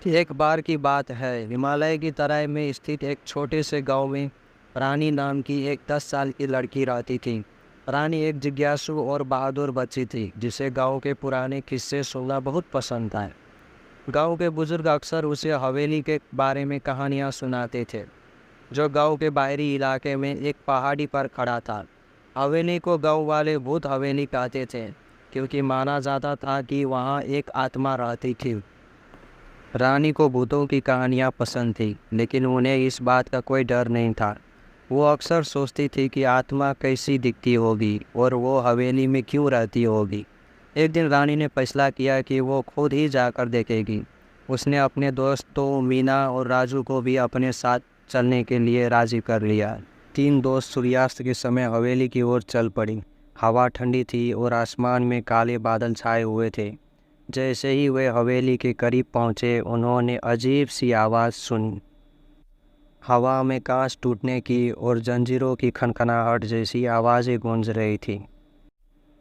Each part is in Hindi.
एक बार की बात है, हिमालय की तराई में स्थित एक छोटे से गांव में रानी नाम की एक 10 साल की लड़की रहती थी। रानी एक जिज्ञासु और बहादुर बच्ची थी जिसे गांव के पुराने किस्से सुनना बहुत पसंद था। गांव के बुजुर्ग अक्सर उसे हवेली के बारे में कहानियां सुनाते थे, जो गांव के बाहरी इलाके में एक पहाड़ी पर खड़ा था। हवेली को गांव वाले भूत हवेली कहते थे, क्योंकि माना जाता था कि वहां एक आत्मा रहती थी। रानी को भूतों की कहानियाँ पसंद थी, लेकिन उन्हें इस बात का कोई डर नहीं था। वो अक्सर सोचती थी कि आत्मा कैसी दिखती होगी और वो हवेली में क्यों रहती होगी। एक दिन रानी ने फैसला किया कि वो खुद ही जाकर देखेगी। उसने अपने दोस्तों मीना और राजू को भी अपने साथ चलने के लिए राजी कर लिया। तीन दोस्त सूर्यास्त के समय हवेली की ओर चल पड़ी। हवा ठंडी थी और आसमान में काले बादल छाए हुए थे। जैसे ही वे हवेली के करीब पहुंचे, उन्होंने अजीब सी आवाज़ सुनी। हवा में कांच टूटने की और जंजीरों की खनखनाहट जैसी आवाज़ें गूंज रही थी।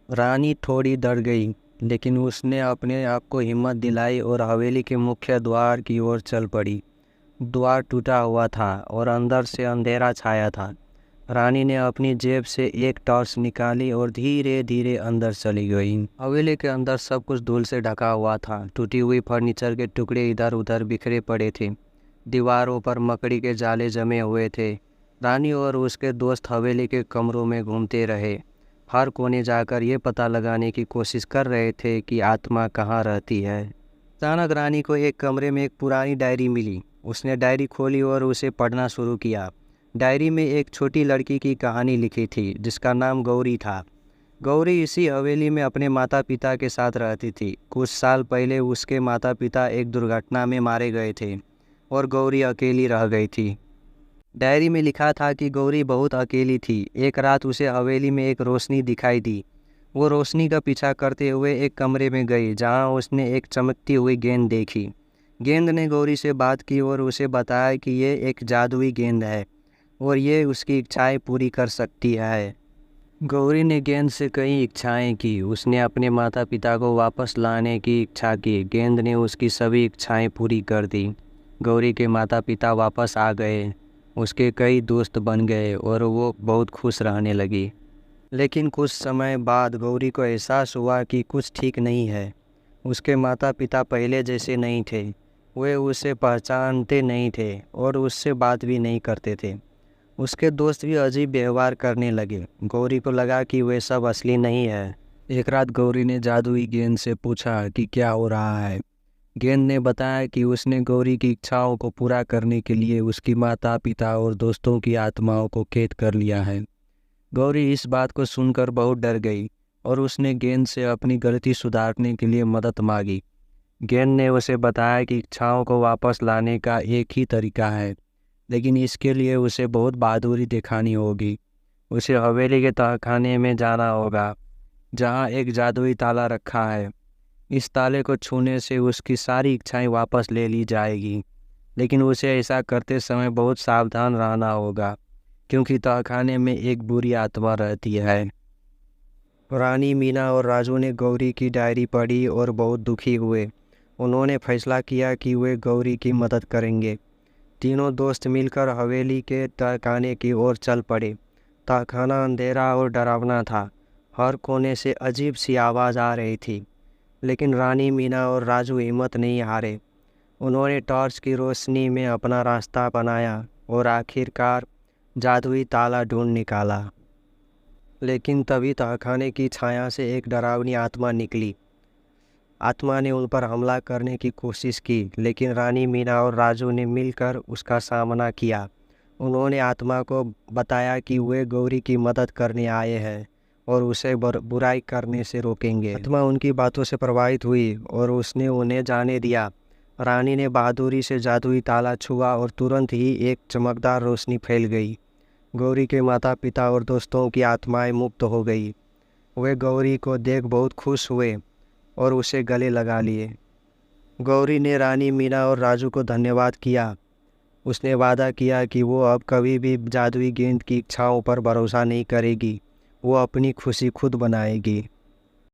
रानी थोड़ी डर गई, लेकिन उसने अपने आप को हिम्मत दिलाई और हवेली के मुख्य द्वार की ओर चल पड़ी। द्वार टूटा हुआ था और अंदर से अंधेरा छाया था। रानी ने अपनी जेब से एक टॉर्च निकाली और धीरे धीरे अंदर चली गई। हवेली के अंदर सब कुछ धूल से ढका हुआ था। टूटी हुई फर्नीचर के टुकड़े इधर उधर बिखरे पड़े थे। दीवारों पर मकड़ी के जाले जमे हुए थे। रानी और उसके दोस्त हवेली के कमरों में घूमते रहे, हर कोने जाकर ये पता लगाने की कोशिश कर रहे थे कि आत्मा कहाँ रहती है। अचानक रानी को एक कमरे में एक पुरानी डायरी मिली। उसने डायरी खोली और उसे पढ़ना शुरू किया। डायरी में एक छोटी लड़की की कहानी लिखी थी, जिसका नाम गौरी था। गौरी इसी हवेली में अपने माता पिता के साथ रहती थी। कुछ साल पहले उसके माता पिता एक दुर्घटना में मारे गए थे और गौरी अकेली रह गई थी। डायरी में लिखा था कि गौरी बहुत अकेली थी। एक रात उसे हवेली में एक रोशनी दिखाई दी। वो रोशनी का पीछा करते हुए एक कमरे में गई, जहाँ उसने एक चमकती हुई गेंद देखी। गेंद ने गौरी से बात की और उसे बताया कि ये एक जादुई गेंद है और ये उसकी इच्छाएं पूरी कर सकती है। गौरी ने गेंद से कई इच्छाएं की। उसने अपने माता पिता को वापस लाने की इच्छा की। गेंद ने उसकी सभी इच्छाएं पूरी कर दी। गौरी के माता पिता वापस आ गए, उसके कई दोस्त बन गए और वो बहुत खुश रहने लगी। लेकिन कुछ समय बाद गौरी को एहसास हुआ कि कुछ ठीक नहीं है। उसके माता पिता पहले जैसे नहीं थे। वे उसे पहचानते नहीं थे और उससे बात भी नहीं करते थे। उसके दोस्त भी अजीब व्यवहार करने लगे। गौरी को लगा कि वे सब असली नहीं है। एक रात गौरी ने जादुई गेंद से पूछा कि क्या हो रहा है। गेंद ने बताया कि उसने गौरी की इच्छाओं को पूरा करने के लिए उसकी माता पिता और दोस्तों की आत्माओं को कैद कर लिया है। गौरी इस बात को सुनकर बहुत डर गई और उसने गेंद से अपनी गलती सुधारने के लिए मदद मांगी। गेंद ने उसे बताया कि इच्छाओं को वापस लाने का एक ही तरीका है, लेकिन इसके लिए उसे बहुत बहादुरी दिखानी होगी। उसे हवेली के तहखाने में जाना होगा, जहाँ एक जादुई ताला रखा है। इस ताले को छूने से उसकी सारी इच्छाएं वापस ले ली जाएगी, लेकिन उसे ऐसा करते समय बहुत सावधान रहना होगा, क्योंकि तहखाने में एक बुरी आत्मा रहती है। रानी, मीना और राजू ने गौरी की डायरी पढ़ी और बहुत दुखी हुए। उन्होंने फैसला किया कि वे गौरी की मदद करेंगे। तीनों दोस्त मिलकर हवेली के तहखाने की ओर चल पड़े। तहखाना अंधेरा और डरावना था। हर कोने से अजीब सी आवाज़ आ रही थी, लेकिन रानी, मीना और राजू हिम्मत नहीं हारे। उन्होंने टॉर्च की रोशनी में अपना रास्ता बनाया और आखिरकार जादुई ताला ढूंढ निकाला। लेकिन तभी तहखाने की छाया से एक डरावनी आत्मा निकली। आत्मा ने उन पर हमला करने की कोशिश की, लेकिन रानी, मीना और राजू ने मिलकर उसका सामना किया। उन्होंने आत्मा को बताया कि वे गौरी की मदद करने आए हैं और उसे बुराई करने से रोकेंगे। आत्मा उनकी बातों से प्रभावित हुई और उसने उन्हें जाने दिया। रानी ने बहादुरी से जादुई ताला छुआ और तुरंत ही एक चमकदार रोशनी फैल गई। गौरी के माता पिता और दोस्तों की आत्माएं मुक्त हो गई। वे गौरी को देख बहुत खुश हुए और उसे गले लगा लिए। गौरी ने रानी, मीना और राजू को धन्यवाद किया। उसने वादा किया कि वो अब कभी भी जादुई गेंद की इच्छाओं पर भरोसा नहीं करेगी। वो अपनी खुशी खुद बनाएगी।